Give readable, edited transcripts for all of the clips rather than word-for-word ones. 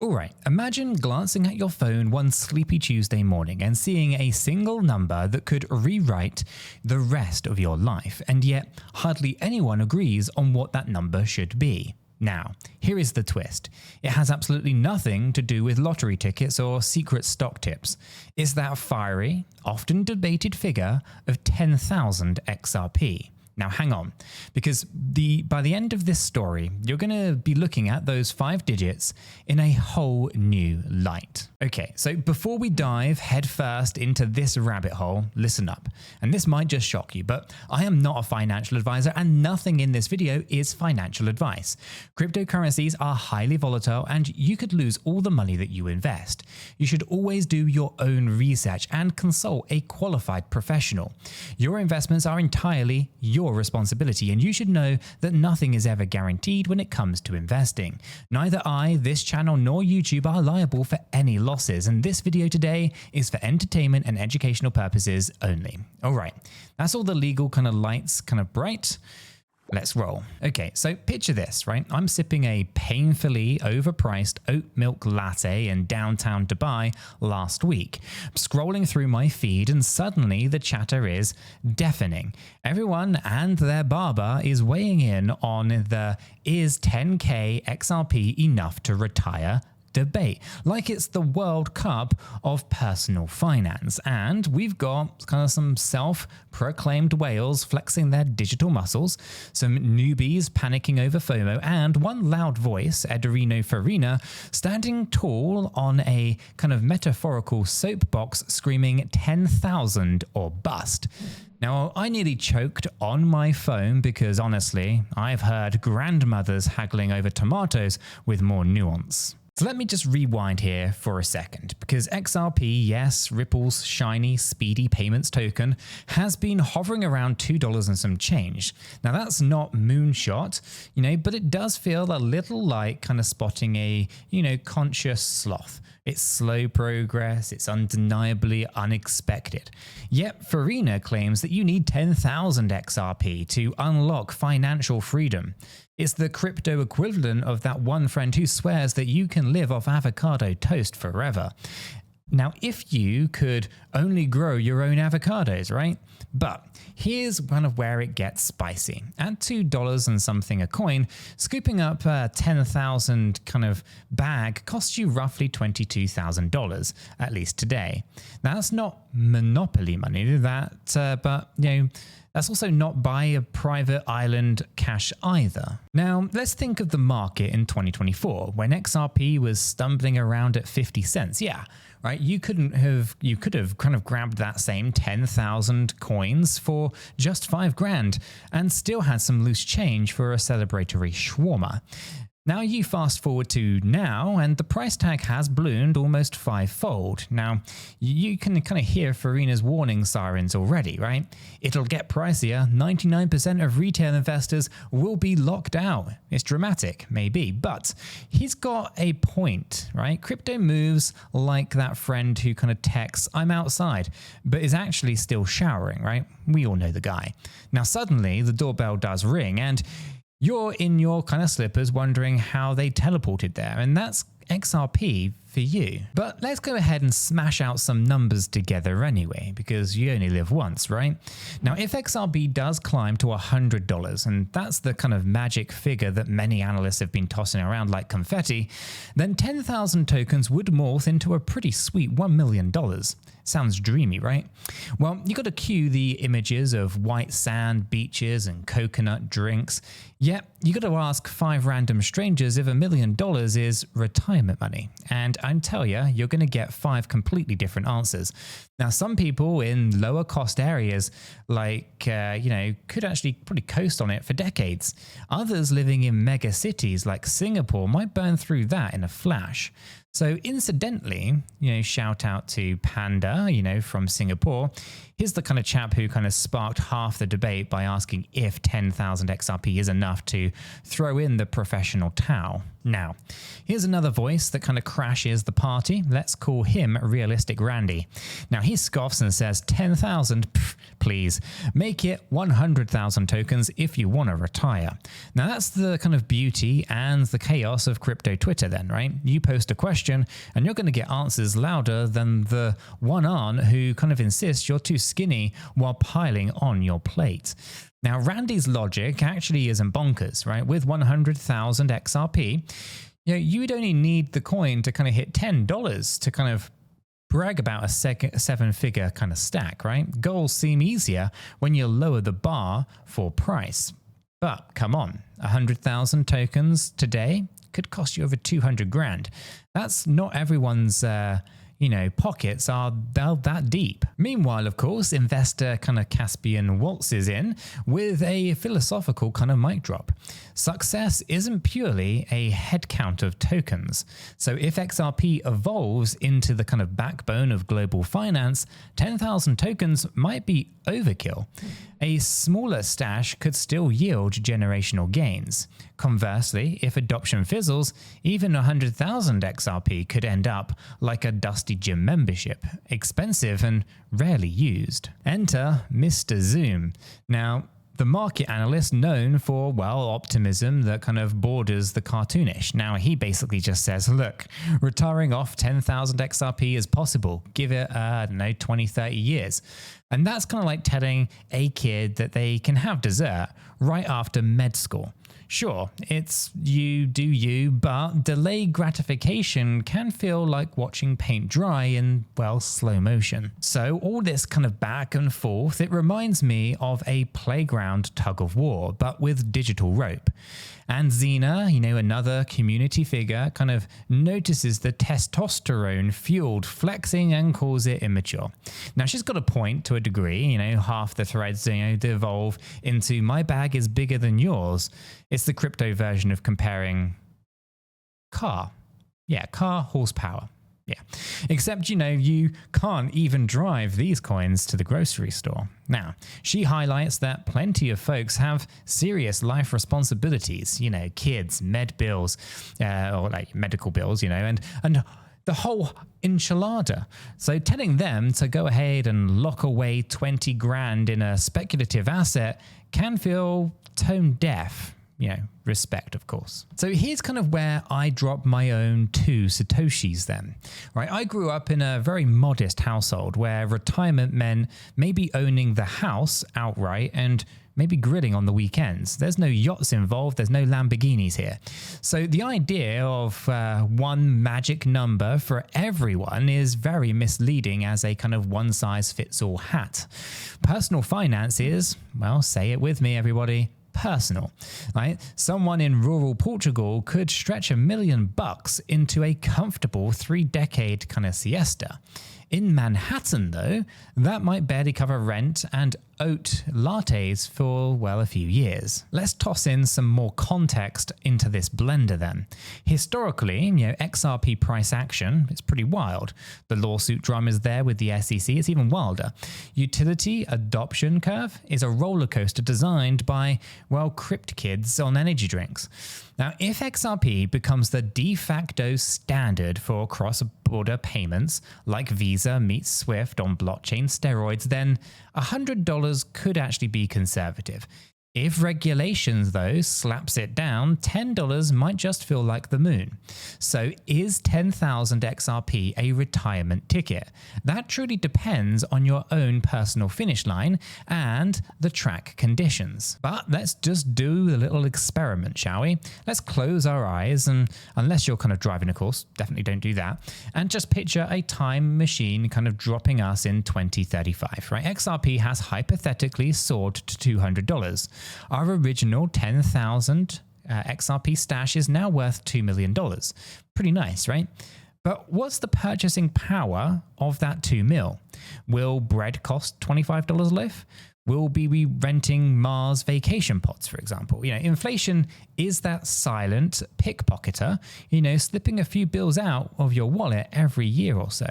Alright, imagine glancing at your phone one sleepy Tuesday morning and seeing a single number that could rewrite the rest of your life, and yet hardly anyone agrees on what that number should be. Now, here is the twist. It has absolutely nothing to do with lottery tickets or secret stock tips. It's that fiery, often debated figure of 10,000 XRP. Now hang on, because by the end of this story, you're going to be looking at those 5 digits in a whole new light. Okay, so before we dive headfirst into this rabbit hole, listen up. And this might just shock you, but I am not a financial advisor and nothing in this video is financial advice. Cryptocurrencies are highly volatile and you could lose all the money that you invest. You should always do your own research and consult a qualified professional. Your investments are entirely your responsibility, and you should know that nothing is ever guaranteed when it comes to investing. Neither I, this channel, nor YouTube are liable for any losses, and this video today is for entertainment and educational purposes only. Alright, that's all the legal kind of lights kind of bright. Let's roll. Okay, so picture this, right? I'm sipping a painfully overpriced oat milk latte in downtown Dubai last week, scrolling through my feed, and suddenly the chatter is deafening. Everyone and their barber is weighing in on the "is 10k XRP enough to retire?" debate, like it's the World Cup of personal finance. And we've got kind of some self-proclaimed whales flexing their digital muscles, some newbies panicking over FOMO, and one loud voice, Farina, standing tall on a kind of metaphorical soapbox screaming 10,000 or bust. Now, I nearly choked on my phone because honestly, I've heard grandmothers haggling over tomatoes with more nuance. So let me just rewind here for a second, because XRP, yes, Ripple's shiny, speedy payments token, has been hovering around $2 and some change. Now that's not moonshot, but it does feel a little like kind of spotting a, conscious sloth. It's slow progress, it's undeniably unexpected. Yet Farina claims that you need 10,000 XRP to unlock financial freedom. It's the crypto equivalent of that one friend who swears that you can live off avocado toast forever. Now, if you could only grow your own avocados, right? But here's kind of where it gets spicy. At $2 and something a coin, scooping up a 10,000 kind of bag costs you roughly $22,000, at least today. Now, that's not monopoly money, but that's also not buy a private island cash either. Now, let's think of the market in 2024 when XRP was stumbling around at 50 cents. Yeah, right. You could have kind of grabbed that same 10,000 coins for just $5,000 and still had some loose change for a celebratory shawarma. Now you fast forward to now, and the price tag has ballooned almost 5-fold. Now, you can kind of hear Farina's warning sirens already, right? It'll get pricier. 99% of retail investors will be locked out. It's dramatic, maybe, but he's got a point, right? Crypto moves like that friend who kind of texts, "I'm outside," but is actually still showering, right? We all know the guy. Now, suddenly the doorbell does ring, and you're in your kind of slippers wondering how they teleported there, and that's XRP for you. But let's go ahead and smash out some numbers together anyway, because you only live once, right? Now, if XRP does climb to $100, and that's the kind of magic figure that many analysts have been tossing around like confetti, then 10,000 tokens would morph into a pretty sweet $1 million. Sounds dreamy, right? Well, you got to cue the images of white sand, beaches, and coconut drinks. Yet, you got to ask 5 random strangers if $1 million is retirement money. And I tell you, you're going to get 5 completely different answers. Now, some people in lower cost areas, like, could actually probably coast on it for decades. Others living in mega cities like Singapore might burn through that in a flash. So incidentally, shout out to Panda, from Singapore. Here's the kind of chap who kind of sparked half the debate by asking if 10,000 XRP is enough to throw in the professional Tao. Now, here's another voice that kind of crashes the party. Let's call him Realistic Randy. Now, he scoffs and says 10,000, please. Make it 100,000 tokens if you want to retire. Now, that's the kind of beauty and the chaos of crypto Twitter then, right? You post a question and you're going to get answers louder than the one-on who kind of insists you're too skinny while piling on your plate. Now, Randy's logic actually isn't bonkers, right? With 100,000 XRP, you would only need the coin to kind of hit $10 to kind of brag about a seven-figure kind of stack, right? Goals seem easier when you lower the bar for price. But come on, 100,000 tokens today could cost you over 200 grand. That's not everyone's pockets are that deep. Meanwhile, of course, investor kind of Caspian waltzes in with a philosophical kind of mic drop. Success isn't purely a head count of tokens. So if XRP evolves into the kind of backbone of global finance, 10,000 tokens might be overkill. A smaller stash could still yield generational gains. Conversely, if adoption fizzles, even 100,000 XRP could end up like a dusty gym membership, expensive and rarely used. Enter Mr. Zoom. Now, the market analyst known for, optimism that kind of borders the cartoonish. Now, he basically just says, look, retiring off 10,000 XRP is possible. Give it, 20, 30 years. And that's kind of like telling a kid that they can have dessert right after med school. Sure, it's you do you, but delayed gratification can feel like watching paint dry in, slow motion. So all this kind of back and forth, it reminds me of a playground tug of war, but with digital rope. And Xena, another community figure, kind of notices the testosterone-fueled flexing and calls it immature. Now, she's got a point to a degree, half the threads, devolve into my bag is bigger than yours. It's the crypto version of comparing car horsepower. Yeah, except, you can't even drive these coins to the grocery store. Now, she highlights that plenty of folks have serious life responsibilities, kids, med bills, or like medical bills, and the whole enchilada. So telling them to go ahead and lock away 20 grand in a speculative asset can feel tone deaf. Respect, of course. So here's kind of where I drop my own 2 Satoshis then, right? I grew up in a very modest household where retirement meant maybe owning the house outright and maybe grilling on the weekends. There's no yachts involved, there's no Lamborghinis here. So the idea of one magic number for everyone is very misleading as a kind of one-size-fits-all hat. Personal finance is, say it with me, everybody, personal, right? Someone in rural Portugal could stretch $1 million into a comfortable 3-decade kind of siesta. In Manhattan, though, that might barely cover rent and oat lattes for, a few years. Let's toss in some more context into this blender then. Historically, XRP price action, it's pretty wild. The lawsuit drama is there with the SEC, it's even wilder. Utility adoption curve is a roller coaster designed by, crypt kids on energy drinks. Now, if XRP becomes the de facto standard for cross-border payments, like Visa meets Swift on blockchain steroids, then $100 could actually be conservative. If regulations, though, slaps it down, $10 might just feel like the moon. So is 10,000 XRP a retirement ticket? That truly depends on your own personal finish line and the track conditions. But let's just do a little experiment, shall we? Let's close our eyes, and unless you're kind of driving a course, definitely don't do that, and just picture a time machine kind of dropping us in 2035, right? XRP has hypothetically soared to $200. Our original 10,000 XRP stash is now worth $2 million. Pretty nice, right? But what's the purchasing power of that $2 million? Will bread cost $25 a loaf? Will we be renting Mars vacation pods, for example? Inflation is that silent pickpocketer, slipping a few bills out of your wallet every year or so.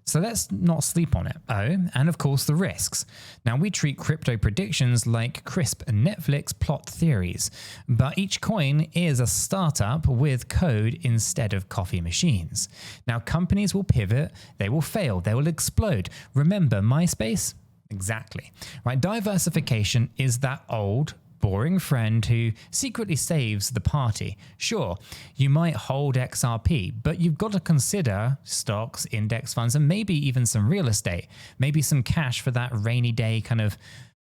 So let's not sleep on it. Oh, and of course the risks. Now we treat crypto predictions like crisp and Netflix plot theories, but each coin is a startup with code instead of coffee machines. Now companies will pivot, they will fail, they will explode. Remember MySpace? Exactly. Right, diversification is that old, boring friend who secretly saves the party. Sure, you might hold XRP, but you've got to consider stocks, index funds, and maybe even some real estate, maybe some cash for that rainy day kind of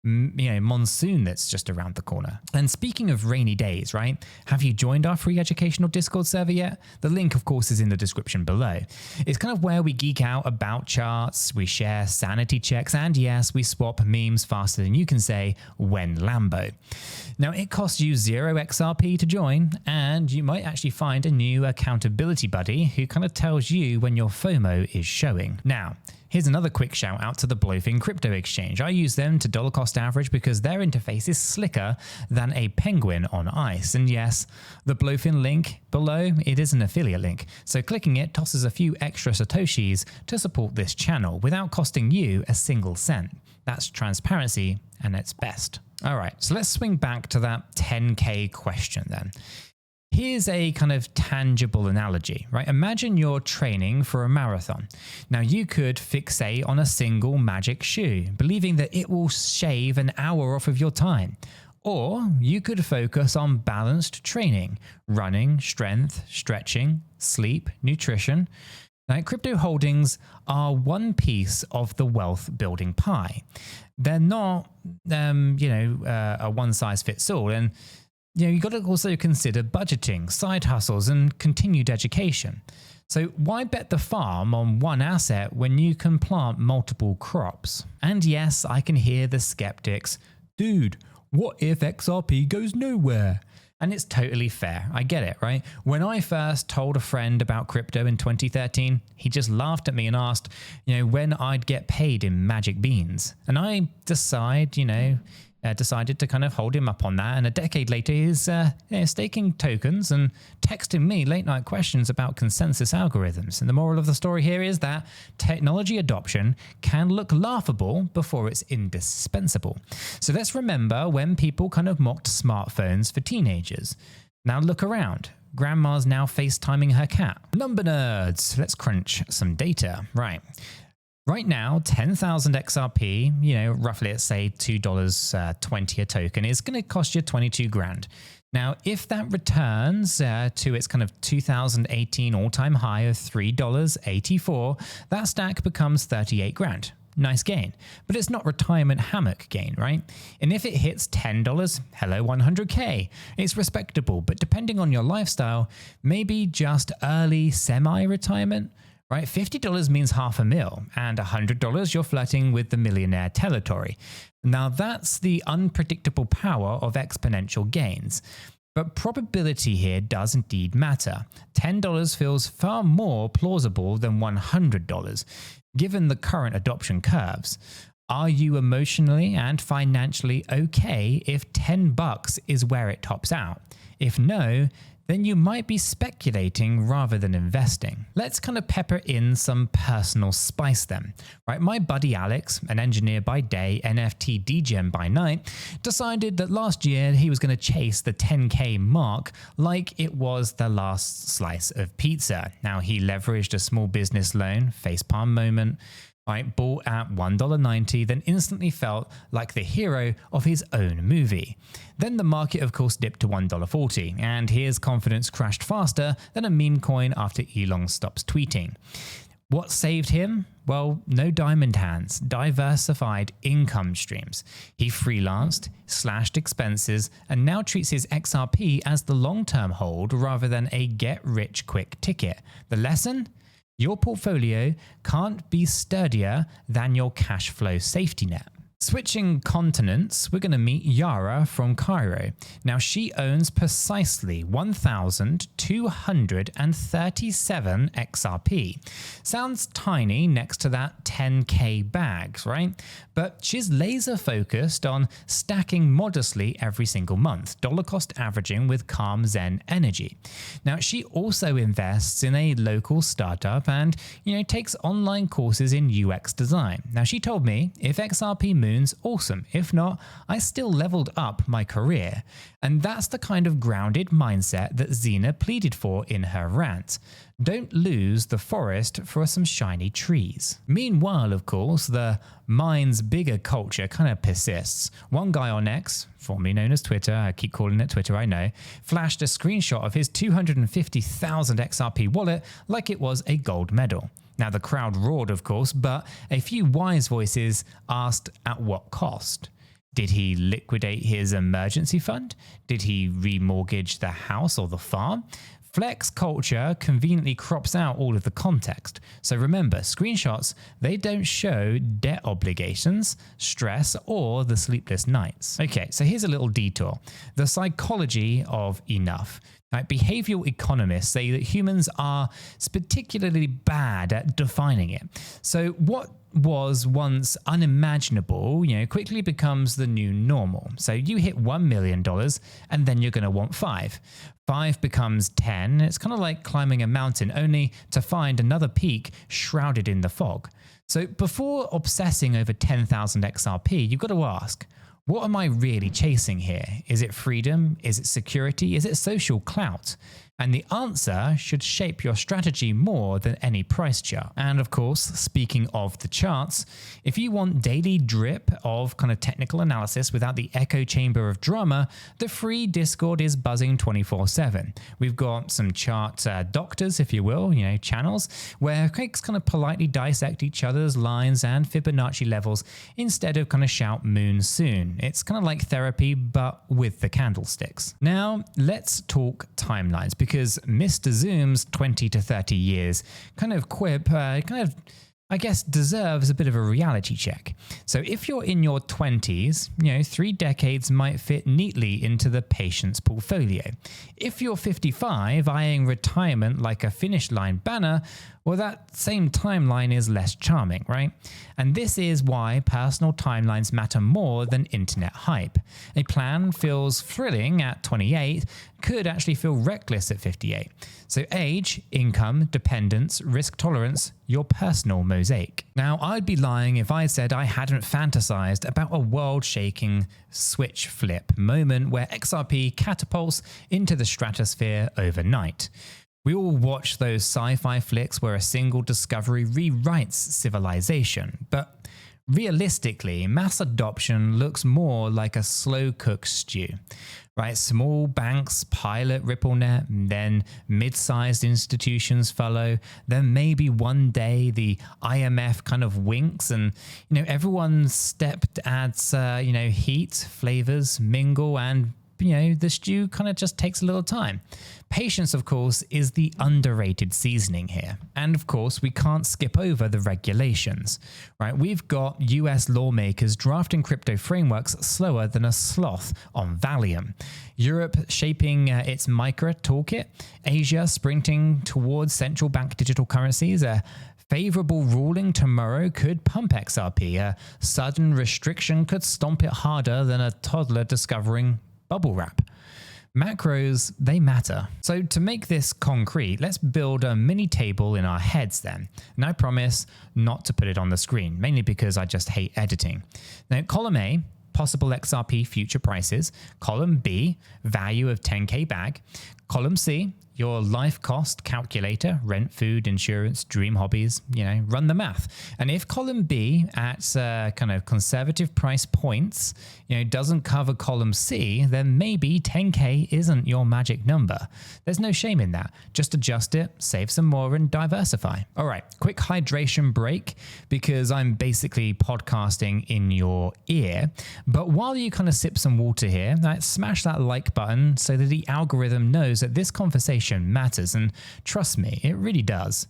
monsoon that's just around the corner. And speaking of rainy days, right? Have you joined our free educational Discord server yet? The link, of course, is in the description below. It's kind of where we geek out about charts, we share sanity checks, and yes, we swap memes faster than you can say when Lambo. Now, it costs you 0 XRP to join, and you might actually find a new accountability buddy who kind of tells you when your FOMO is showing. Now, here's another quick shout out to the 𝗗𝗀𝘀 crypto exchange. I use them to dollar cost average because their interface is slicker than a penguin on ice. And yes, the 𝗗𝗀𝘀 link below, it is an affiliate link. So clicking it tosses a few extra Satoshis to support this channel without costing you a single cent. That's transparency and its best. All right, so let's swing back to that 10K question then. Here's a kind of tangible analogy, right? Imagine you're training for a marathon. Now you could fixate on a single magic shoe, believing that it will shave an hour off of your time. Or you could focus on balanced training, running, strength, stretching, sleep, nutrition. Now, crypto holdings are one piece of the wealth building pie. They're not, a one size fits all. And you've got to also consider budgeting, side hustles, and continued education. So why bet the farm on one asset when you can plant multiple crops? And yes, I can hear the skeptics. Dude, what if XRP goes nowhere? And it's totally fair. I get it, right? When I first told a friend about crypto in 2013, he just laughed at me and asked, when I'd get paid in magic beans. And I decided to kind of hold him up on that. And a decade later, he's staking tokens and texting me late night questions about consensus algorithms. And the moral of the story here is that technology adoption can look laughable before it's indispensable. So let's remember when people kind of mocked smartphones for teenagers. Now look around. Grandma's now FaceTiming her cat. Number nerds. Let's crunch some data. Right now, 10,000 XRP, roughly let's say $2.20 a token, is going to cost you 22 grand. Now, if that returns to its kind of 2018 all-time high of $3.84, that stack becomes 38 grand. Nice gain, but it's not retirement hammock gain, right? And if it hits $10, hello 100K. It's respectable, but depending on your lifestyle, maybe just early semi-retirement. Right, $50 means $500,000, and $100 you're flirting with the millionaire territory. Now that's the unpredictable power of exponential gains. But probability here does indeed matter. $10 feels far more plausible than $100, given the current adoption curves. Are you emotionally and financially okay if $10 is where it tops out? If no, then you might be speculating rather than investing. Let's kind of pepper in some personal spice then, right? My buddy Alex, an engineer by day, NFT degen by night, decided that last year he was going to chase the 10K mark like it was the last slice of pizza. Now he leveraged a small business loan, facepalm moment, right, bought at $1.90, then instantly felt like the hero of his own movie. Then the market, of course, dipped to $1.40, and his confidence crashed faster than a meme coin after Elon stops tweeting. What saved him? Well, no diamond hands, diversified income streams. He freelanced, slashed expenses, and now treats his XRP as the long-term hold rather than a get-rich-quick ticket. The lesson? Your portfolio can't be sturdier than your cash flow safety net. Switching continents, we're going to meet Yara from Cairo. Now, she owns precisely 1,237 XRP. Sounds tiny next to that 10k bags, right? But she's laser focused on stacking modestly every single month, dollar cost averaging with calm Zen energy. Now, she also invests in a local startup and, takes online courses in UX design. Now, she told me if XRP moons, awesome. If not, I still leveled up my career. And that's the kind of grounded mindset that Xena pleaded for in her rant. Don't lose the forest for some shiny trees. Meanwhile, of course, the mine's bigger culture kind of persists. One guy on X, formerly known as Twitter, I keep calling it Twitter, I know, flashed a screenshot of his 250,000 XRP wallet like it was a gold medal. Now, the crowd roared, of course, but a few wise voices asked at what cost. Did he liquidate his emergency fund? Did he remortgage the house or the farm? Flex culture conveniently crops out all of the context. So remember, screenshots, they don't show debt obligations, stress, or the sleepless nights. Okay, so here's a little detour. The psychology of enough. Behavioral economists say that humans are particularly bad at defining it. So what was once unimaginable, quickly becomes the new normal. So you hit $1 million and then you're going to want 5. 5 becomes 10. It's kind of like climbing a mountain only to find another peak shrouded in the fog. So before obsessing over 10,000 XRP, you've got to ask, what am I really chasing here? Is it freedom? Is it security? Is it social clout? And the answer should shape your strategy more than any price chart. And of course, speaking of the charts, if you want daily drip of kind of technical analysis without the echo chamber of drama, the free Discord is buzzing 24/7. We've got some chart doctors, if you will, channels, where critics kind of politely dissect each other's lines and Fibonacci levels instead of kind of shout moon soon. It's kind of like therapy, but with the candlesticks. Now, let's talk timelines, because Mr. Zoom's 20 to 30 years kind of quip I guess deserves a bit of a reality check. So if you're in your 20s, 3 decades might fit neatly into the patient's portfolio. If you're 55, eyeing retirement like a finish line banner, well, that same timeline is less charming, right? And this is why personal timelines matter more than internet hype. A plan feels thrilling at 28, could actually feel reckless at 58. So age, income, dependence, risk tolerance, your personal mosaic. Now, I'd be lying if I said I hadn't fantasized about a world-shaking switch flip moment where XRP catapults into the stratosphere overnight. We all watch those sci-fi flicks where a single discovery rewrites civilization, but realistically, mass adoption looks more like a slow-cooked stew, right? Small banks pilot RippleNet, then mid-sized institutions follow, then maybe one day the IMF kind of winks and, everyone's step adds, heat, flavors, mingle, and the stew kind of just takes a little time. Patience, of course, is the underrated seasoning here. And of course, we can't skip over the regulations, right? We've got US lawmakers drafting crypto frameworks slower than a sloth on Valium. Europe shaping its MICRA toolkit. Asia sprinting towards central bank digital currencies. A favorable ruling tomorrow could pump XRP. A sudden restriction could stomp it harder than a toddler discovering bubble wrap. Macros, they matter. So to make this concrete, let's build a mini table in our heads then. And I promise not to put it on the screen, mainly because I just hate editing. Now, column A, possible XRP future prices. Column B, value of 10k bag. Column C, your life cost calculator, rent, food, insurance, dream hobbies, run the math. And if column B at kind of conservative price points, doesn't cover column C, then maybe 10k isn't your magic number. There's no shame in that. Just adjust it, save some more, and diversify. All right, quick hydration break because I'm basically podcasting in your ear. But while you kind of sip some water here, smash that like button so that the algorithm knows that this conversation matters, and trust me, it really does.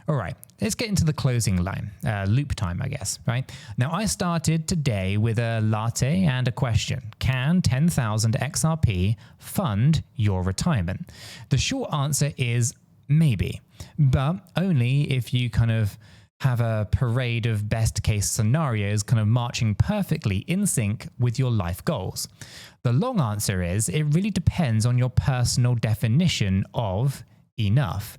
All right, let's get into the closing line, loop time, I guess, right? Now, I started today with a latte and a question. Can 10,000 XRP fund your retirement? The short answer is maybe, but only if you kind of have a parade of best case scenarios kind of marching perfectly in sync with your life goals. The long answer is it really depends on your personal definition of enough,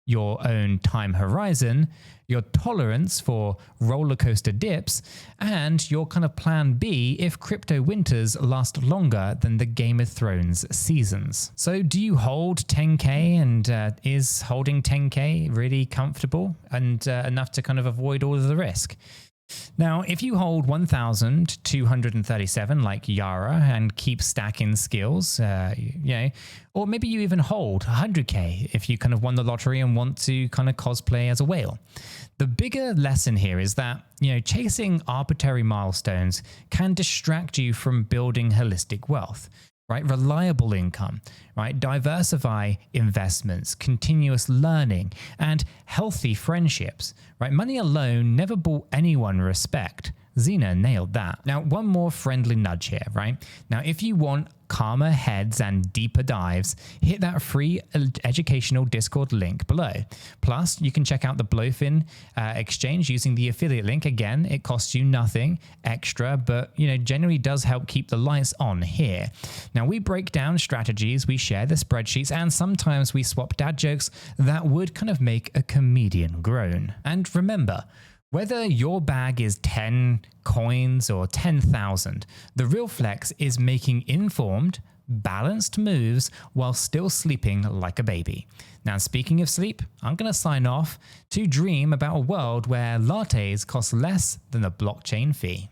your own time horizon, your tolerance for roller coaster dips, and your kind of plan B if crypto winters last longer than the Game of Thrones seasons. So do you hold 10K, and is holding 10K really comfortable and enough to kind of avoid all of the risk? Now, if you hold 1,237 like Yara and keep stacking skills, or maybe you even hold 100K if you kind of won the lottery and want to kind of cosplay as a whale. The bigger lesson here is that, chasing arbitrary milestones can distract you from building holistic wealth. Right? Reliable income, right? Diversify investments, continuous learning, and healthy friendships, right? Money alone never bought anyone respect. Xena nailed that. Now, one more friendly nudge here, right? Now, if you want calmer heads and deeper dives, hit that free educational Discord link below. Plus, you can check out the Blowfin exchange using the affiliate link. Again, it costs you nothing extra, but generally does help keep the lights on here. Now, we break down strategies, we share the spreadsheets, and sometimes we swap dad jokes that would kind of make a comedian groan. And remember, whether your bag is 10 coins or 10,000, the real flex is making informed, balanced moves while still sleeping like a baby. Now, speaking of sleep, I'm going to sign off to dream about a world where lattes cost less than a blockchain fee.